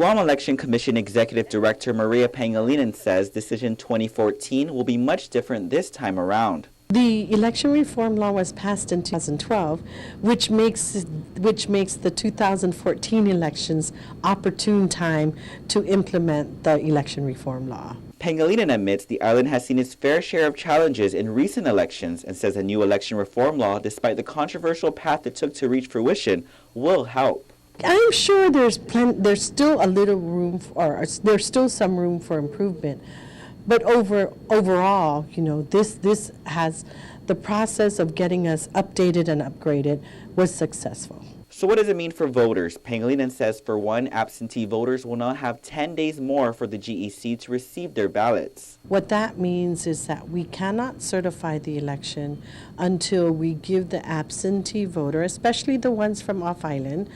Guam Election Commission Executive Director Maria Pangilinan says Decision 2014 will be much different this time around. The election reform law was passed in 2012, which makes the 2014 elections opportune time to implement the election reform law. Pangilinan admits the island has seen its fair share of challenges in recent elections and says a new election reform law, despite the controversial path it took to reach fruition, will help. I'm sure there's still a little room, or there's still some room for improvement. But overall, you know, this has, the process of getting us updated and upgraded was successful. So what does it mean for voters? Pangilinan says for one, absentee voters will now have 10 days more for the GEC to receive their ballots. What that means is that we cannot certify the election until we give the absentee voter, especially the ones from off-island,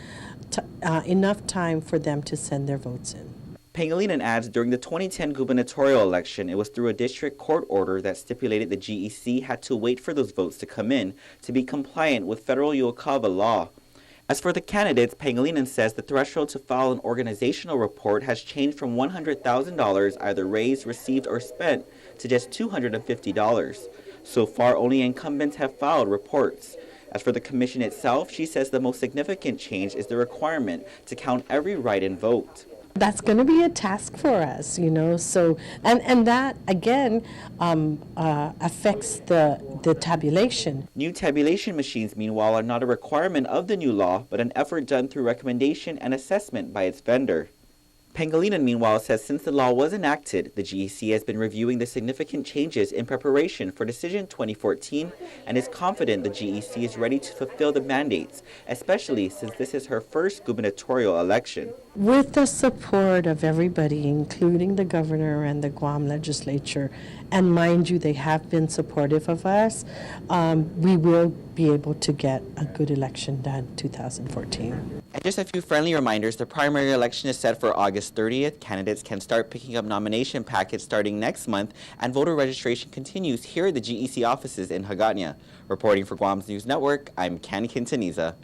enough time for them to send their votes in. Pangilinan adds during the 2010 gubernatorial election, it was through a district court order that stipulated the GEC had to wait for those votes to come in to be compliant with federal Uocava law. As for the candidates, Pangilinan says the threshold to file an organizational report has changed from $100,000 either raised, received, or spent to just $250. So far, only incumbents have filed reports. As for the commission itself, she says the most significant change is the requirement to count every write-in vote. That's going to be a task for us, you know. So, and that again affects the tabulation. New tabulation machines, meanwhile, are not a requirement of the new law, but an effort done through recommendation and assessment by its vendor. Pangilinan, meanwhile, says since the law was enacted, the GEC has been reviewing the significant changes in preparation for Decision 2014 and is confident the GEC is ready to fulfill the mandates, especially since this is her first gubernatorial election. With the support of everybody, including the governor and the Guam legislature, and mind you, they have been supportive of us, we will be able to get a good election done 2014. And just a few friendly reminders, the primary election is set for August 30th. Candidates can start picking up nomination packets starting next month, and voter registration continues here at the GEC offices in Hagåtña. Reporting for Guam's News Network, I'm Ken Quintaniza.